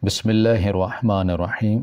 بسم اللہ الرحمن الرحیم۔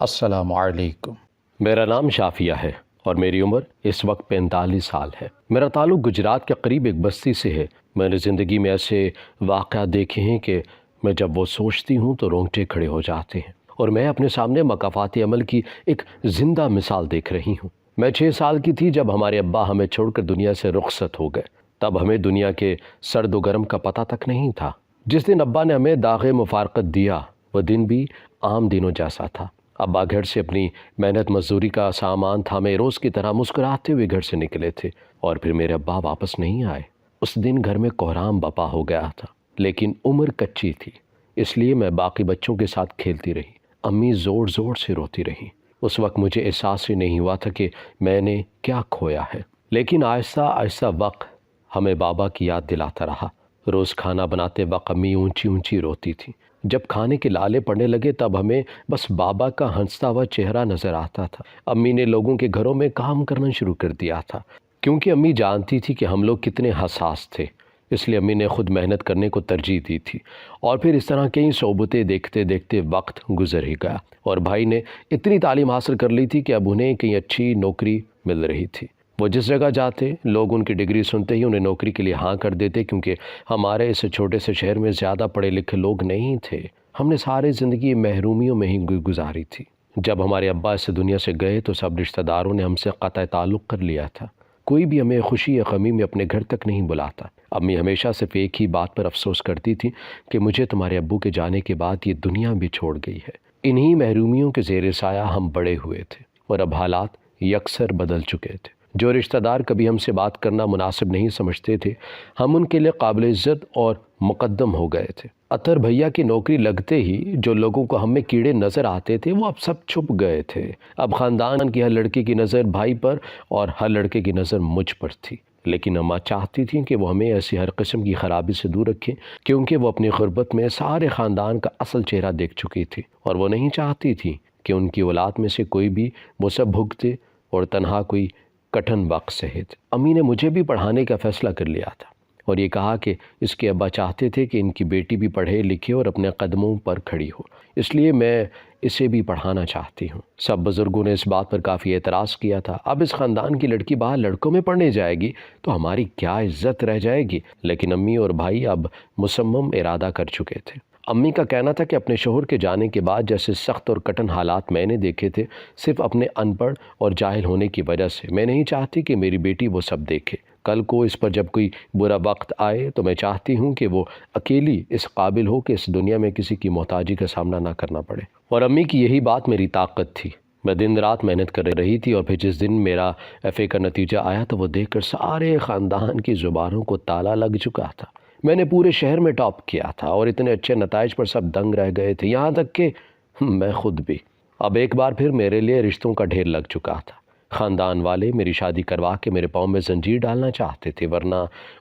السلام علیکم۔ میرا نام شافیہ ہے اور میری عمر اس وقت 45 سال ہے۔ میرا تعلق گجرات کے قریب ایک بستی سے ہے۔ میں نے زندگی میں ایسے واقعات دیکھے ہیں کہ میں جب وہ سوچتی ہوں تو رونگٹے کھڑے ہو جاتے ہیں، اور میں اپنے سامنے مکافات عمل کی ایک زندہ مثال دیکھ رہی ہوں۔ میں 6 سال کی تھی جب ہمارے ابا ہمیں چھوڑ کر دنیا سے رخصت ہو گئے۔ تب ہمیں دنیا کے سرد و گرم کا پتہ تک نہیں تھا۔ جس دن ابا نے ہمیں داغ مفارقت دیا، وہ دن بھی عام دنوں جیسا تھا۔ ابا گھر سے اپنی محنت مزدوری کا سامان تھامے روز کی طرح مسکراتے ہوئے گھر سے نکلے تھے، اور پھر میرے ابا واپس نہیں آئے۔ اس دن گھر میں کوہرام بپا ہو گیا تھا، لیکن عمر کچی تھی، اس لیے میں باقی بچوں کے ساتھ کھیلتی رہی۔ امی زور زور سے روتی رہی۔ اس وقت مجھے احساس ہی نہیں ہوا تھا کہ میں نے کیا کھویا ہے، لیکن آہستہ آہستہ وقت ہمیں بابا کی یاد دلاتا رہا۔ روز کھانا بناتے وقت امی اونچی اونچی روتی تھی۔ جب کھانے کے لالے پڑنے لگے تب ہمیں بس بابا کا ہنستا ہوا چہرہ نظر آتا تھا۔ امی نے لوگوں کے گھروں میں کام کرنا شروع کر دیا تھا، کیونکہ امی جانتی تھی کہ ہم لوگ کتنے حساس تھے، اس لیے امی نے خود محنت کرنے کو ترجیح دی تھی۔ اور پھر اس طرح کئی صحبتیں دیکھتے دیکھتے وقت گزر ہی گیا، اور بھائی نے اتنی تعلیم حاصل کر لی تھی کہ اب انہیں کہیں اچھی نوکری مل رہی تھی۔ وہ جس جگہ جاتے لوگ ان کی ڈگری سنتے ہی انہیں نوکری کے لیے ہاں کر دیتے، کیونکہ ہمارے اس چھوٹے سے شہر میں زیادہ پڑھے لکھے لوگ نہیں تھے۔ ہم نے ساری زندگی محرومیوں میں ہی گزاری تھی۔ جب ہمارے ابا اس دنیا سے گئے تو سب رشتہ داروں نے ہم سے قطع تعلق کر لیا تھا۔ کوئی بھی ہمیں خوشی یا غمی میں اپنے گھر تک نہیں بلاتا۔ امی ہمیشہ صرف ایک ہی بات پر افسوس کرتی تھی کہ مجھے تمہارے ابو کے جانے کے بعد یہ دنیا بھی چھوڑ گئی ہے۔ انہی محرومیوں کے زیر سایہ ہم بڑے ہوئے تھے، اور اب حالات یکسر بدل چکے تھے۔ جو رشتہ دار کبھی ہم سے بات کرنا مناسب نہیں سمجھتے تھے، ہم ان کے لیے قابل عزت اور مقدم ہو گئے تھے۔ اطہر بھیا کی نوکری لگتے ہی جو لوگوں کو ہم میں کیڑے نظر آتے تھے وہ اب سب چھپ گئے تھے۔ اب خاندان کی ہر لڑکی کی نظر بھائی پر اور ہر لڑکے کی نظر مجھ پر تھی، لیکن اماں چاہتی تھیں کہ وہ ہمیں ایسی ہر قسم کی خرابی سے دور رکھیں، کیونکہ وہ اپنی غربت میں سارے خاندان کا اصل چہرہ دیکھ چکی تھی، اور وہ نہیں چاہتی تھی کہ ان کی اولاد میں سے کوئی بھی وہ سب بھگتے اور تنہا کوئی کٹھن وقت سہے۔ امی نے مجھے بھی پڑھانے کا فیصلہ کر لیا تھا، اور یہ کہا کہ اس کے ابا چاہتے تھے کہ ان کی بیٹی بھی پڑھے لکھے اور اپنے قدموں پر کھڑی ہو، اس لیے میں اسے بھی پڑھانا چاہتی ہوں۔ سب بزرگوں نے اس بات پر کافی اعتراض کیا تھا۔ اب اس خاندان کی لڑکی باہر لڑکوں میں پڑھنے جائے گی تو ہماری کیا عزت رہ جائے گی، لیکن امی اور بھائی اب مصمم ارادہ کر چکے تھے۔ امی کا کہنا تھا کہ اپنے شوہر کے جانے کے بعد جیسے سخت اور کٹھن حالات میں نے دیکھے تھے، صرف اپنے ان پڑھ اور جاہل ہونے کی وجہ سے، میں نہیں چاہتی کہ میری بیٹی وہ سب دیکھے۔ کل کو اس پر جب کوئی برا وقت آئے تو میں چاہتی ہوں کہ وہ اکیلی اس قابل ہو کہ اس دنیا میں کسی کی محتاجی کا سامنا نہ کرنا پڑے۔ اور امی کی یہی بات میری طاقت تھی۔ میں دن رات محنت کر رہی تھی، اور پھر جس دن میرا FA کا نتیجہ آیا تو وہ دیکھ کر سارے خاندان کی زبانوں کو تالا لگ چکا تھا۔ میں نے پورے شہر میں ٹاپ کیا تھا، اور اتنے اچھے نتائج پر سب دنگ رہ گئے تھے، یہاں تک کہ میں خود بھی۔ اب ایک بار پھر میرے لیے رشتوں کا ڈھیر لگ چکا تھا۔ خاندان والے میری شادی کروا کے میرے پاؤں میں زنجیر ڈالنا چاہتے تھے، ورنہ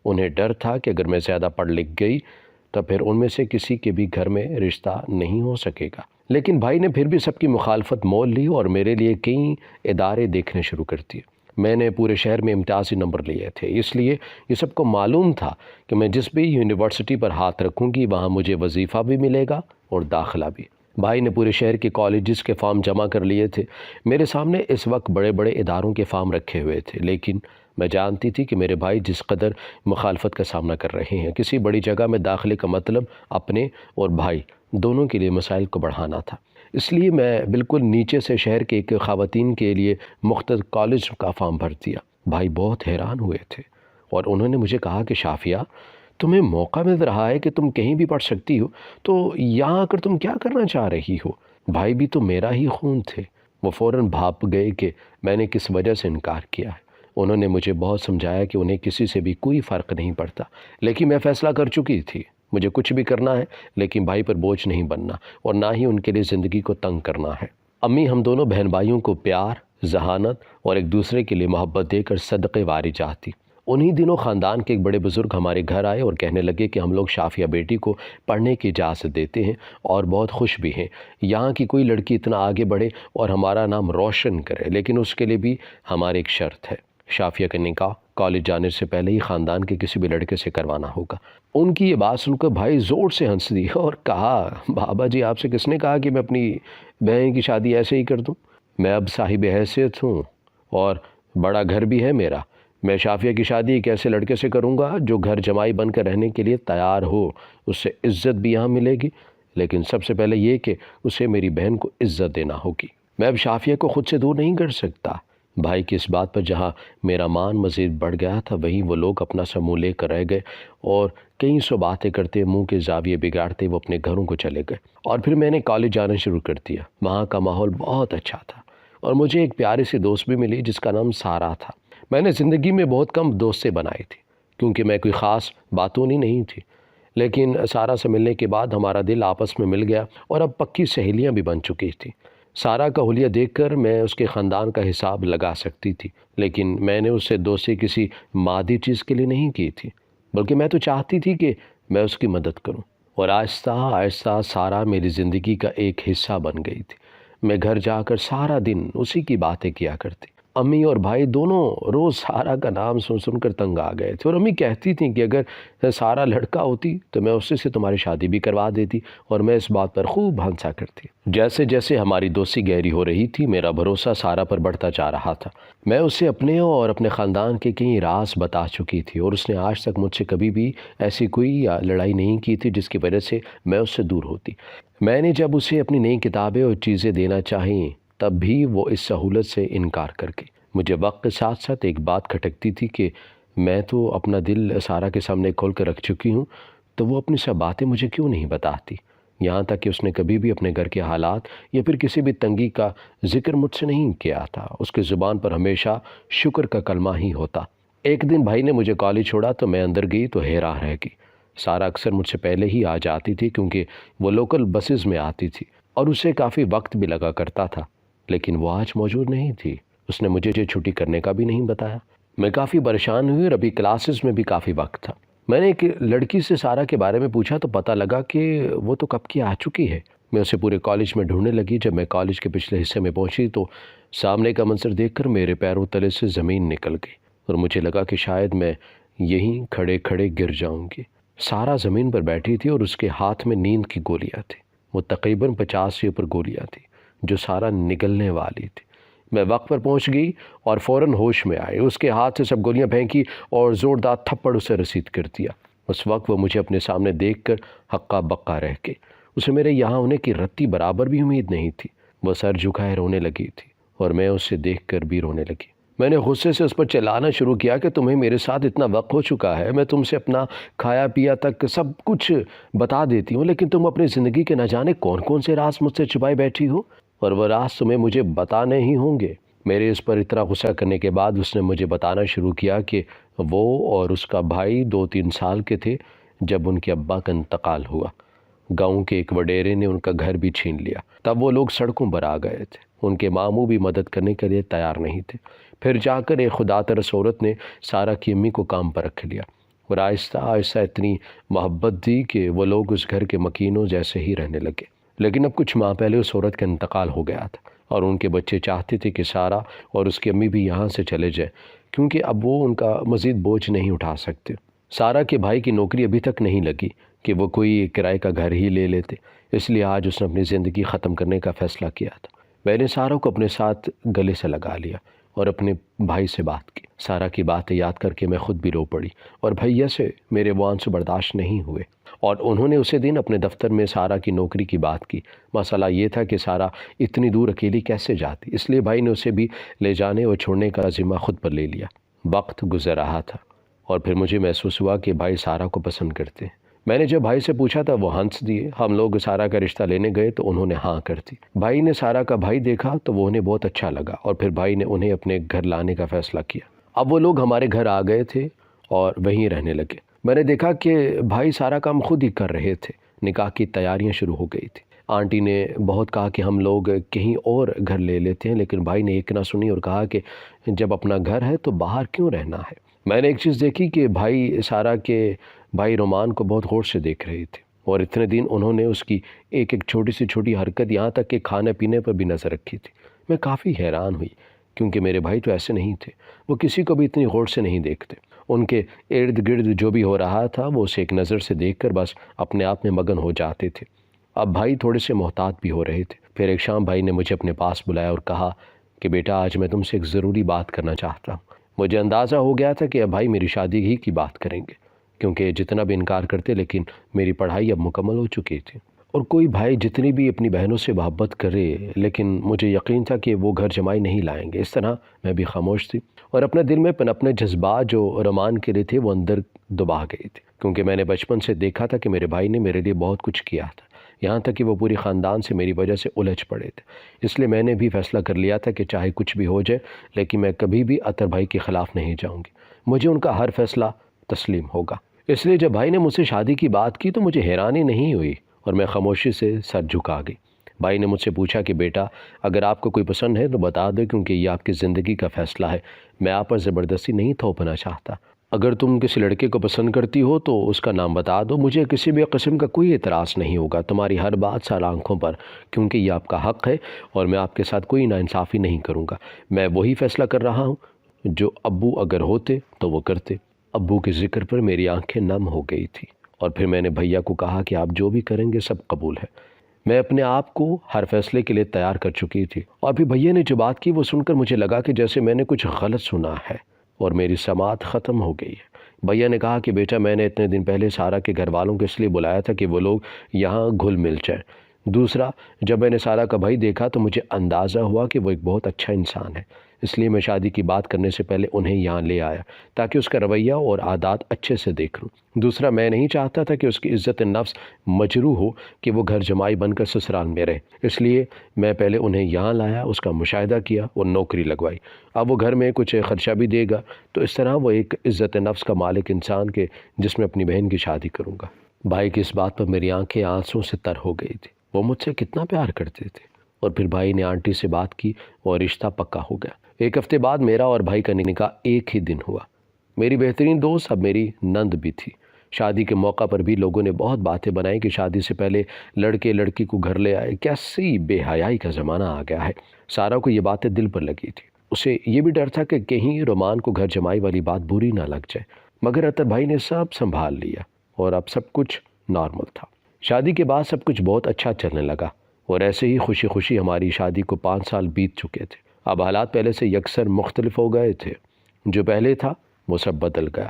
انہیں ڈر تھا کہ اگر میں زیادہ پڑھ لکھ گئی تو پھر ان میں سے کسی کے بھی گھر میں رشتہ نہیں ہو سکے گا۔ لیکن بھائی نے پھر بھی سب کی مخالفت مول لی اور میرے لیے کئی ادارے دیکھنے شروع کر دیے۔ میں نے پورے شہر میں امتیازی نمبر لیے تھے، اس لیے یہ سب کو معلوم تھا کہ میں جس بھی یونیورسٹی پر ہاتھ رکھوں گی وہاں مجھے وظیفہ بھی ملے گا اور داخلہ بھی۔ بھائی نے پورے شہر کے کالجز کے فارم جمع کر لیے تھے۔ میرے سامنے اس وقت بڑے بڑے اداروں کے فارم رکھے ہوئے تھے، لیکن میں جانتی تھی کہ میرے بھائی جس قدر مخالفت کا سامنا کر رہے ہیں، کسی بڑی جگہ میں داخلے کا مطلب اپنے اور بھائی دونوں کے لیے مسائل کو بڑھانا تھا۔ اس لیے میں بالکل نیچے سے شہر کے ایک خواتین کے لیے مختلف کالج کا فارم بھر دیا۔ بھائی بہت حیران ہوئے تھے، اور انہوں نے مجھے کہا کہ شافیہ، تمہیں موقع مل رہا ہے کہ تم کہیں بھی پڑھ سکتی ہو، تو یہاں آ کر تم کیا کرنا چاہ رہی ہو؟ بھائی بھی تو میرا ہی خون تھے۔ وہ فوراً بھاپ گئے کہ میں نے کس وجہ سے انکار کیا ہے۔ انہوں نے مجھے بہت سمجھایا کہ انہیں کسی سے بھی کوئی فرق نہیں پڑتا، لیکن میں فیصلہ کر چکی تھی۔ مجھے کچھ بھی کرنا ہے، لیکن بھائی پر بوجھ نہیں بننا، اور نہ ہی ان کے لیے زندگی کو تنگ کرنا ہے۔ امی ہم دونوں بہن بھائیوں کو پیار، ذہانت اور ایک دوسرے کے لیے محبت دے کر صدقے واری چاہتی۔ انہی دنوں خاندان کے ایک بڑے بزرگ ہمارے گھر آئے اور کہنے لگے کہ ہم لوگ شافیہ بیٹی کو پڑھنے کی اجازت دیتے ہیں اور بہت خوش بھی ہیں۔ یہاں کی کوئی لڑکی اتنا آگے بڑھے اور ہمارا نام روشن کرے، لیکن اس کے لیے بھی ہماری ایک شرط ہے۔ شافیہ کا نکاح کالج جانے سے پہلے ہی خاندان کے کسی بھی لڑکے سے کروانا ہوگا۔ ان کی یہ بات سن کر بھائی زور سے ہنس دی اور کہا، بابا جی آپ سے کس نے کہا کہ میں اپنی بہن کی شادی ایسے ہی کر دوں؟ میں اب صاحب حیثیت ہوں اور بڑا گھر بھی ہے میرا۔ میں شافیہ کی شادی ایک ایسے لڑکے سے کروں گا جو گھر جمائی بن کر رہنے کے لیے تیار ہو، اس سے عزت بھی یہاں ملے گی، لیکن سب سے پہلے یہ کہ اسے میری بہن کو عزت دینا ہوگی۔ میں اب شافیہ کو خود سے دور نہیں کر سکتا۔ بھائی کی اس بات پر جہاں میرا مان مزید بڑھ گیا تھا، وہیں وہ لوگ اپنا سا منہ لے کر رہ گئے اور کئی سو باتیں کرتے، منہ کے زاویے بگاڑتے وہ اپنے گھروں کو چلے گئے۔ اور پھر میں نے کالج جانا شروع کر دیا۔ وہاں کا ماحول بہت اچھا تھا اور مجھے ایک پیاری سی دوست بھی ملی جس کا نام سارا تھا۔ میں نے زندگی میں بہت کم دوستیں بنائی تھی کیونکہ میں کوئی خاص باتونی نہیں تھی، لیکن سارا سے ملنے کے بعد ہمارا دل آپس میں مل گیا اور اب پکی سہیلیاں بھی بن چکی تھیں۔ سارا کا حلیہ دیکھ کر میں اس کے خاندان کا حساب لگا سکتی تھی، لیکن میں نے اس سے دوستی کسی مادی چیز کے لیے نہیں کی تھی، بلکہ میں تو چاہتی تھی کہ میں اس کی مدد کروں۔ اور آہستہ آہستہ سارا میری زندگی کا ایک حصہ بن گئی تھی۔ میں گھر جا کر سارا دن اسی کی باتیں کیا کرتی۔ امی اور بھائی دونوں روز سارا کا نام سن سن کر تنگ آ گئے تھے، اور امی کہتی تھیں کہ اگر سارا لڑکا ہوتی تو میں اس سے تمہاری شادی بھی کروا دیتی، اور میں اس بات پر خوب ہنسا کرتی۔ جیسے جیسے ہماری دوستی گہری ہو رہی تھی، میرا بھروسہ سارا پر بڑھتا جا رہا تھا۔ میں اسے اپنے اور اپنے خاندان کے کئی راز بتا چکی تھی، اور اس نے آج تک مجھ سے کبھی بھی ایسی کوئی لڑائی نہیں کی تھی جس کی وجہ سے میں اس سے دور ہوتی۔ میں نے جب اسے اپنی نئی کتابیں اور چیزیں دینا چاہیں تب بھی وہ اس سہولت سے انکار کر گئی۔ مجھے وقت کے ساتھ ساتھ ایک بات کھٹکتی تھی کہ میں تو اپنا دل سارا کے سامنے کھول کر رکھ چکی ہوں، تو وہ اپنی سب باتیں مجھے کیوں نہیں بتاتی؟ یہاں تک کہ اس نے کبھی بھی اپنے گھر کے حالات یا پھر کسی بھی تنگی کا ذکر مجھ سے نہیں کیا تھا۔ اس کے زبان پر ہمیشہ شکر کا کلمہ ہی ہوتا۔ ایک دن بھائی نے مجھے کالج چھوڑا تو میں اندر گئی تو حیران رہ گئی۔ سارا اکثر مجھ سے پہلے ہی آ جاتی تھی کیونکہ وہ لوکل بسز میں آتی تھی اور اسے کافی وقت بھی لگا کرتا تھا، لیکن وہ آج موجود نہیں تھی۔ اس نے مجھے چھٹی کرنے کا بھی نہیں بتایا۔ میں کافی پریشان ہوئی اور ابھی کلاسز میں بھی کافی وقت تھا۔ میں نے ایک لڑکی سے سارا کے بارے میں پوچھا تو پتہ لگا کہ وہ تو کب کی آ چکی ہے۔ میں اسے پورے کالج میں ڈھونڈنے لگی۔ جب میں کالج کے پچھلے حصے میں پہنچی تو سامنے کا منظر دیکھ کر میرے پیروں تلے سے زمین نکل گئی اور مجھے لگا کہ شاید میں یہیں کھڑے کھڑے گر جاؤں گی۔ سارا زمین پر بیٹھی تھی اور اس کے ہاتھ میں نیند کی گولیاں تھیں۔ وہ تقریباً 50 سے اوپر گولیاں تھیں جو سارا نگلنے والی تھی۔ میں وقت پر پہنچ گئی اور فوراً ہوش میں آئی۔ اس کے ہاتھ سے سب گولیاں پھینکی اور زوردار تھپڑ اسے رسید کر دیا۔ اس وقت وہ مجھے اپنے سامنے دیکھ کر ہکا بکا رہ گئی۔ اسے میرے یہاں ہونے کی رتی برابر بھی امید نہیں تھی۔ وہ سر جھکائے رونے لگی تھی اور میں اسے دیکھ کر بھی رونے لگی۔ میں نے غصے سے اس پر چلانا شروع کیا کہ تمہیں میرے ساتھ اتنا وقت ہو چکا ہے، میں تم سے اپنا کھایا پیا تک سب کچھ بتا دیتی ہوں، لیکن تم اپنی زندگی کے نہ جانے کون کون سے راز مجھ سے چھپائے بیٹھی ہو، اور وہ راز تمہیں مجھے بتانے ہی ہوں گے۔ میرے اس پر اتنا غصہ کرنے کے بعد اس نے مجھے بتانا شروع کیا کہ وہ اور اس کا بھائی 2-3 سال کے تھے جب ان کے ابا کا انتقال ہوا۔ گاؤں کے ایک وڈیرے نے ان کا گھر بھی چھین لیا۔ تب وہ لوگ سڑکوں پر آ گئے تھے۔ ان کے ماموں بھی مدد کرنے کے لیے تیار نہیں تھے۔ پھر جا کر ایک خدا ترس عورت نے سارا کی امی کو کام پر رکھ لیا اور آہستہ آہستہ اتنی محبت دی کہ وہ لوگ اس گھر کے مکینوں جیسے ہی رہنے لگے۔ لیکن اب کچھ ماہ پہلے اس عورت کا انتقال ہو گیا تھا اور ان کے بچے چاہتے تھے کہ سارا اور اس کی امی بھی یہاں سے چلے جائیں کیونکہ اب وہ ان کا مزید بوجھ نہیں اٹھا سکتے۔ سارا کے بھائی کی نوکری ابھی تک نہیں لگی کہ وہ کوئی کرائے کا گھر ہی لے لیتے، اس لیے آج اس نے اپنی زندگی ختم کرنے کا فیصلہ کیا تھا۔ میں نے سارا کو اپنے ساتھ گلے سے لگا لیا اور اپنے بھائی سے بات کی۔ سارا کی باتیں یاد کر کے میں خود بھی رو پڑی اور بھیا سے میرے وہ آنسو برداشت نہیں ہوئے، اور انہوں نے اسی دن اپنے دفتر میں سارا کی نوکری کی بات کی۔ مسئلہ یہ تھا کہ سارا اتنی دور اکیلی کیسے جاتی، اس لیے بھائی نے اسے بھی لے جانے اور چھوڑنے کا ذمہ خود پر لے لیا۔ وقت گزر رہا تھا اور پھر مجھے محسوس ہوا کہ بھائی سارا کو پسند کرتے ہیں۔ میں نے جب بھائی سے پوچھا تھا وہ ہنس دیے۔ ہم لوگ سارا کا رشتہ لینے گئے تو انہوں نے ہاں کر دی۔ بھائی نے سارا کا بھائی دیکھا تو وہ انہیں بہت اچھا لگا اور پھر بھائی نے انہیں اپنے گھر لانے کا فیصلہ کیا۔ اب وہ لوگ ہمارے گھر آ گئے تھے اور وہیں رہنے لگے۔ میں نے دیکھا کہ بھائی سارا کام خود ہی کر رہے تھے۔ نکاح کی تیاریاں شروع ہو گئی تھی۔ آنٹی نے بہت کہا کہ ہم لوگ کہیں اور گھر لے لیتے ہیں، لیکن بھائی نے ایک نہ سنی اور کہا کہ جب اپنا گھر ہے تو باہر کیوں رہنا ہے۔ میں نے ایک چیز دیکھی کہ بھائی سارا کے بھائی رومان کو بہت غور سے دیکھ رہے تھے اور اتنے دن انہوں نے اس کی ایک چھوٹی سی چھوٹی حرکت، یہاں تک کہ کھانے پینے پر بھی نظر رکھی تھی۔ میں کافی حیران ہوئی کیونکہ میرے بھائی تو ایسے نہیں تھے، وہ کسی کو بھی اتنی غور سے نہیں دیکھتے۔ ان کے ارد گرد جو بھی ہو رہا تھا وہ اسے ایک نظر سے دیکھ کر بس اپنے آپ میں مگن ہو جاتے تھے۔ اب بھائی تھوڑے سے محتاط بھی ہو رہے تھے۔ پھر ایک شام بھائی نے مجھے اپنے پاس بلایا اور کہا کہ بیٹا آج میں تم سے ایک ضروری بات کرنا چاہتا ہوں۔ مجھے اندازہ ہو گیا تھا کہ اب بھائی میری شادی ہی کی بات کریں گے، کیونکہ جتنا بھی انکار کرتے لیکن میری پڑھائی اب مکمل ہو چکی تھی، اور کوئی بھائی جتنی بھی اپنی بہنوں سے محبت کرے لیکن مجھے یقین تھا کہ وہ گھر جمائی نہیں لائیں گے۔ اس طرح میں بھی خاموش تھی اور اپنے دل میں اپنے جذبات جو رمان کے لیے تھے وہ اندر دبا گئے تھے، کیونکہ میں نے بچپن سے دیکھا تھا کہ میرے بھائی نے میرے لیے بہت کچھ کیا تھا، یہاں تک کہ وہ پوری خاندان سے میری وجہ سے الجھ پڑے تھے۔ اس لیے میں نے بھی فیصلہ کر لیا تھا کہ چاہے کچھ بھی ہو جائے لیکن میں کبھی بھی اطہر بھائی کے خلاف نہیں جاؤں گی، مجھے ان کا ہر فیصلہ تسلیم ہوگا۔ اس لیے جب بھائی نے مجھ سے شادی کی بات کی تو مجھے حیرانی نہیں ہوئی اور میں خاموشی سے سر جھکا گئی۔ بھائی نے مجھ سے پوچھا کہ بیٹا اگر آپ کو کوئی پسند ہے تو بتا دو، کیونکہ یہ آپ کی زندگی کا فیصلہ ہے، میں آپ پر زبردستی نہیں تھوپنا چاہتا۔ اگر تم کسی لڑکے کو پسند کرتی ہو تو اس کا نام بتا دو، مجھے کسی بھی قسم کا کوئی اعتراض نہیں ہوگا، تمہاری ہر بات سال آنکھوں پر، کیونکہ یہ آپ کا حق ہے اور میں آپ کے ساتھ کوئی ناانصافی نہیں کروں گا۔ میں وہی فیصلہ کر رہا ہوں جو ابو اگر ہوتے تو وہ کرتے۔ ابو کے ذکر پر میری آنکھیں نم ہو گئی تھی اور پھر میں نے بھیا کو کہا کہ آپ جو بھی کریں گے سب قبول ہے۔ میں اپنے آپ کو ہر فیصلے کے لیے تیار کر چکی تھی، اور پھر بھیا نے جو بات کی وہ سن کر مجھے لگا کہ جیسے میں نے کچھ غلط سنا ہے اور میری سماعت ختم ہو گئی ہے۔ بھیا نے کہا کہ بیٹا میں نے اتنے دن پہلے سارا کے گھر والوں کو اس لیے بلایا تھا کہ وہ لوگ یہاں گھل مل جائیں۔ دوسرا، جب میں نے سارا کا بھائی دیکھا تو مجھے اندازہ ہوا کہ وہ ایک بہت اچھا انسان ہے، اس لیے میں شادی کی بات کرنے سے پہلے انہیں یہاں لے آیا تاکہ اس کا رویہ اور عادات اچھے سے دیکھ لوں۔ دوسرا، میں نہیں چاہتا تھا کہ اس کی عزت نفس مجروح ہو کہ وہ گھر جمائی بن کر سسرال میں رہے، اس لیے میں پہلے انہیں یہاں لایا، اس کا مشاہدہ کیا اور نوکری لگوائی۔ اب وہ گھر میں کچھ خرچہ بھی دے گا تو اس طرح وہ ایک عزت نفس کا مالک انسان کے جس میں اپنی بہن کی شادی کروں گا۔ بھائی کی اس بات پر میری آنکھیں آنسوں سے تر ہو گئی تھی، وہ مجھ سے کتنا پیار کرتے تھے۔ اور پھر بھائی نے آنٹی سے بات کی اور رشتہ پکا ہو گیا۔ ایک ہفتے بعد میرا اور بھائی کا نکاح ایک ہی دن ہوا۔ میری بہترین دوست اب میری نند بھی تھی۔ شادی کے موقع پر بھی لوگوں نے بہت باتیں بنائی کہ شادی سے پہلے لڑکے لڑکی کو گھر لے آئے، کیسی بے حیائی کا زمانہ آ گیا ہے۔ سارا کو یہ باتیں دل پر لگی تھی، اسے یہ بھی ڈر تھا کہ کہیں رومان کو گھر جمائی والی بات بری نہ لگ جائے، مگر اطہر بھائی نے سب سنبھال لیا اور اب سب کچھ نارمل تھا۔ شادی کے بعد سب کچھ بہت اچھا چلنے لگا اور ایسے ہی خوشی خوشی ہماری شادی کو 5 سال بیت چکے تھے۔ اب حالات پہلے سے یکسر مختلف ہو گئے تھے، جو پہلے تھا وہ سب بدل گیا۔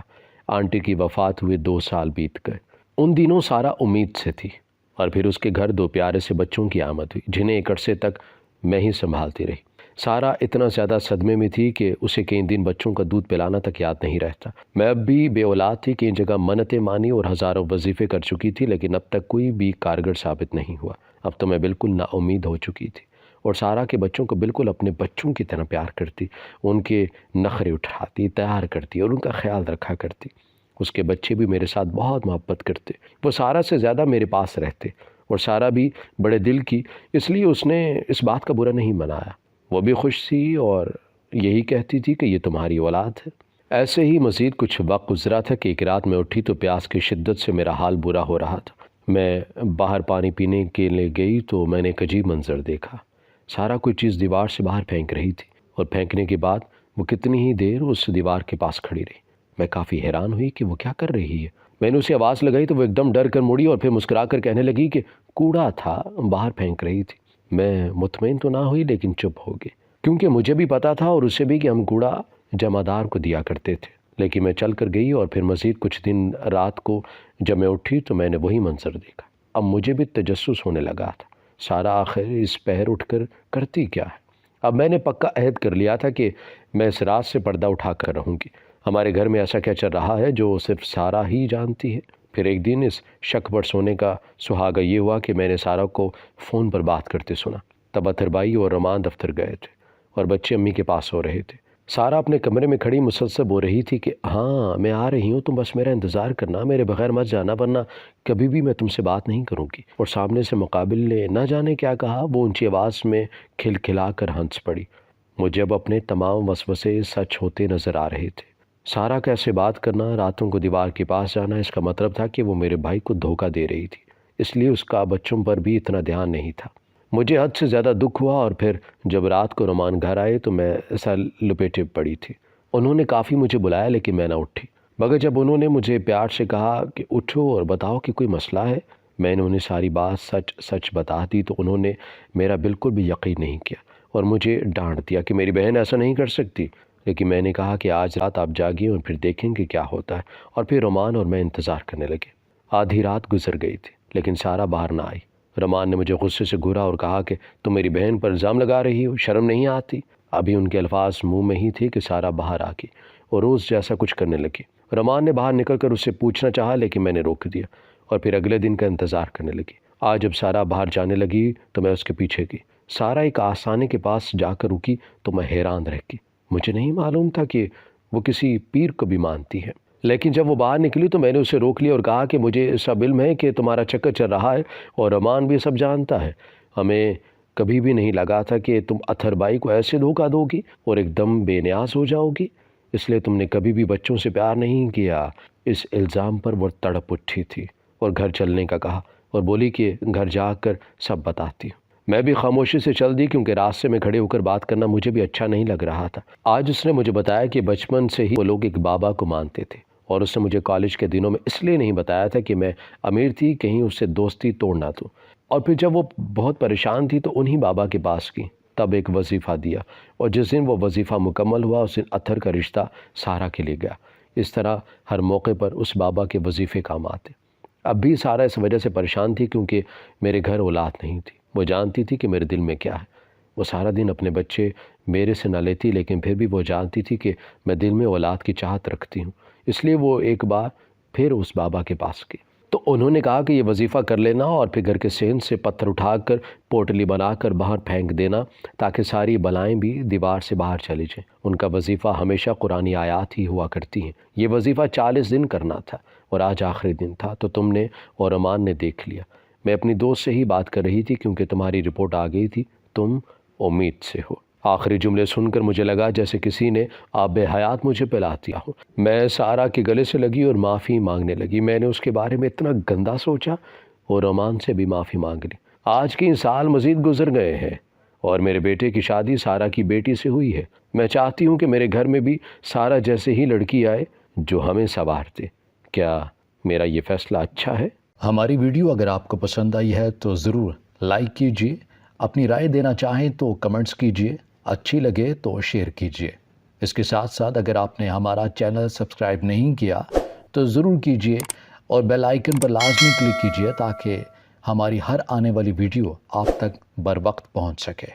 آنٹی کی وفات ہوئے 2 سال بیت گئے۔ ان دنوں سارا امید سے تھی، اور پھر اس کے گھر 2 پیارے سے بچوں کی آمد ہوئی جنہیں ایک عرصے تک میں ہی سنبھالتی رہی۔ سارا اتنا زیادہ صدمے میں تھی کہ اسے کئی دن بچوں کا دودھ پلانا تک یاد نہیں رہتا۔ میں اب بھی بے اولاد تھی کہ ان جگہ منتیں مانی اور ہزاروں وظیفے کر چکی تھی، لیکن اب تک کوئی بھی کارگر ثابت نہیں ہوا۔ اب تو میں بالکل نا امید ہو چکی تھی اور سارا کے بچوں کو بالکل اپنے بچوں کی طرح پیار کرتی، ان کے نخرے اٹھاتی، تیار کرتی اور ان کا خیال رکھا کرتی۔ اس کے بچے بھی میرے ساتھ بہت محبت کرتے، وہ سارا سے زیادہ میرے پاس رہتے، اور سارا بھی بڑے دل کی، اس لیے اس نے اس بات کا برا نہیں منایا۔ وہ بھی خوش تھی اور یہی کہتی تھی کہ یہ تمہاری اولاد ہے۔ ایسے ہی مزید کچھ وقت گزرا تھا کہ ایک رات میں اٹھی تو پیاس کی شدت سے میرا حال برا ہو رہا تھا۔ میں باہر پانی پینے کے لیے گئی تو میں نے ایک عجیب منظر دیکھا۔ سارا کوئی چیز دیوار سے باہر پھینک رہی تھی، اور پھینکنے کے بعد وہ کتنی ہی دیر اس دیوار کے پاس کھڑی رہی۔ میں کافی حیران ہوئی کہ وہ کیا کر رہی ہے۔ میں نے اسے آواز لگائی تو وہ ایک دم ڈر کر مڑی اور پھر مسکرا کر کہنے لگی کہ کوڑا تھا، باہر پھینک رہی تھی۔ میں مطمئن تو نہ ہوئی لیکن چپ ہو گئی، کیونکہ مجھے بھی پتا تھا اور اسے بھی کہ ہم کوڑا جمعدار کو دیا کرتے تھے۔ لیکن میں چل کر گئی اور پھر مزید کچھ دن رات کو جب میں اٹھی تو میں نے وہی منظر دیکھا۔ اب مجھے بھی تجسس ہونے لگا تھا، سارا آخر اس پہر اٹھ کر کرتی کیا ہے۔ اب میں نے پکا عہد کر لیا تھا کہ میں اس رات سے پردہ اٹھا کر رہوں گی۔ ہمارے گھر میں ایسا کیا چل رہا ہے جو صرف سارا ہی جانتی ہے۔ پھر ایک دن اس شک پر سونے کا سہاگا یہ ہوا کہ میں نے سارا کو فون پر بات کرتے سنا۔ تب اطہر بھائی اور رمان دفتر گئے تھے اور بچے امی کے پاس سو رہے تھے۔ سارا اپنے کمرے میں کھڑی مسلسل ہو رہی تھی کہ ہاں میں آ رہی ہوں، تم بس میرا انتظار کرنا، میرے بغیر مت جانا، ورنہ کبھی بھی میں تم سے بات نہیں کروں گی۔ اور سامنے سے مقابل نے نہ جانے کیا کہا، وہ اونچی آواز میں کھلکھلا کر ہنس پڑی۔ مجھے اب اپنے تمام وسوسے سچ ہوتے نظر آ رہے تھے۔ سارا کا ایسے بات کرنا، راتوں کو دیوار کے پاس جانا، اس کا مطلب تھا کہ وہ میرے بھائی کو دھوکہ دے رہی تھی، اس لیے اس کا بچوں پر بھی اتنا دھیان نہیں تھا۔ مجھے حد سے زیادہ دکھ ہوا اور پھر جب رات کو رومان گھر آئے تو میں سر لپیٹے پڑی تھی۔ انہوں نے کافی مجھے بلایا لیکن میں نہ اٹھی، مگر جب انہوں نے مجھے پیار سے کہا کہ اٹھو اور بتاؤ کہ کوئی مسئلہ ہے، میں نے انہیں ساری بات سچ سچ بتا دی تو انہوں نے میرا بالکل بھی یقین نہیں کیا اور مجھے ڈانٹ دیا کہ میری بہن ایسا نہیں کر سکتی۔ لیکن میں نے کہا کہ آج رات آپ جاگیں اور پھر دیکھیں کہ کیا ہوتا ہے، اور پھر رومان اور میں انتظار کرنے لگے۔ آدھی رات گزر گئی تھی لیکن سارا باہر نہ آئی۔ رومان نے مجھے غصے سے گھورا اور کہا کہ تم میری بہن پر الزام لگا رہی ہو، شرم نہیں آتی؟ ابھی ان کے الفاظ منہ میں ہی تھے کہ سارا باہر آ گئی اور روز جیسا کچھ کرنے لگی۔ رومان نے باہر نکل کر اس سے پوچھنا چاہا لیکن میں نے روک دیا اور پھر اگلے دن کا انتظار کرنے لگی۔ آج جب سارا باہر جانے لگی تو میں اس کے پیچھے گئی۔ سارا ایک آستانے کے پاس جا کر رکی تو میں حیران رہ گئی۔ مجھے نہیں معلوم تھا کہ وہ کسی پیر کو بھی مانتی ہے، لیکن جب وہ باہر نکلی تو میں نے اسے روک لیا اور کہا کہ مجھے سب علم ہے کہ تمہارا چکر چل رہا ہے اور رومان بھی سب جانتا ہے۔ ہمیں کبھی بھی نہیں لگا تھا کہ تم اطہر بھائی کو ایسے دھوکہ دو گی اور ایک دم بے نیاز ہو جاؤ گی، اس لیے تم نے کبھی بھی بچوں سے پیار نہیں کیا۔ اس الزام پر وہ تڑپ اٹھی تھی اور گھر چلنے کا کہا اور بولی کہ گھر جا کر سب بتاتی ہوں۔ میں بھی خاموشی سے چل دی کیونکہ راستے میں کھڑے ہو کر بات کرنا مجھے بھی اچھا نہیں لگ رہا تھا۔ آج اس نے مجھے بتایا کہ بچپن سے ہی وہ لوگ ایک بابا کو مانتے تھے اور اس نے مجھے کالج کے دنوں میں اس لیے نہیں بتایا تھا کہ میں امیر تھی، کہیں اس سے دوستی توڑنا تو۔ اور پھر جب وہ بہت پریشان تھی تو انہی بابا کے پاس گئی، تب ایک وظیفہ دیا اور جس دن وہ وظیفہ مکمل ہوا اس دن اطہر کا رشتہ سارا کے لیے گیا۔ اس طرح ہر موقع پر اس بابا کے وظیفے کام آتے۔ اب بھی سارا اس وجہ سے پریشان تھی کیونکہ میرے گھر اولاد نہیں تھی۔ وہ جانتی تھی کہ میرے دل میں کیا ہے۔ وہ سارا دن اپنے بچے میرے سے نہ لیتی لیکن پھر بھی وہ جانتی تھی کہ میں دل میں اولاد کی چاہت رکھتی ہوں، اس لیے وہ ایک بار پھر اس بابا کے پاس گئی تو انہوں نے کہا کہ یہ وظیفہ کر لینا اور پھر گھر کے صحن سے پتھر اٹھا کر پوٹلی بنا کر باہر پھینک دینا تاکہ ساری بلائیں بھی دیوار سے باہر چلی جائیں۔ ان کا وظیفہ ہمیشہ قرآنی آیات ہی ہوا کرتی ہیں۔ یہ وظیفہ 40 دن کرنا تھا اور آج آخری دن تھا تو تم نے اور امان نے دیکھ لیا۔ میں اپنی دوست سے ہی بات کر رہی تھی کیونکہ تمہاری رپورٹ آ گئی تھی، تم امید سے ہو۔ آخری جملے سن کر مجھے لگا جیسے کسی نے آب حیات مجھے پلا دیا ہو۔ میں سارا کے گلے سے لگی اور معافی مانگنے لگی۔ میں نے اس کے بارے میں اتنا گندا سوچا اور رومان سے بھی معافی مانگ لی۔ آج کے سال مزید گزر گئے ہیں اور میرے بیٹے کی شادی سارا کی بیٹی سے ہوئی ہے۔ میں چاہتی ہوں کہ میرے گھر میں بھی سارا جیسے ہی لڑکی آئے جو ہمیں سنوار دے۔ کیا میرا یہ فیصلہ اچھا ہے؟ ہماری ویڈیو اگر آپ کو پسند آئی ہے تو ضرور لائک کیجیے، اپنی رائے دینا چاہیں تو کمنٹس کیجیے، اچھی لگے تو شیئر کیجیے۔ اس کے ساتھ ساتھ اگر آپ نے ہمارا چینل سبسکرائب نہیں کیا تو ضرور کیجیے اور بیل آئیکن پر لازمی کلک کیجیے تاکہ ہماری ہر آنے والی ویڈیو آپ تک بر وقت پہنچ سکے۔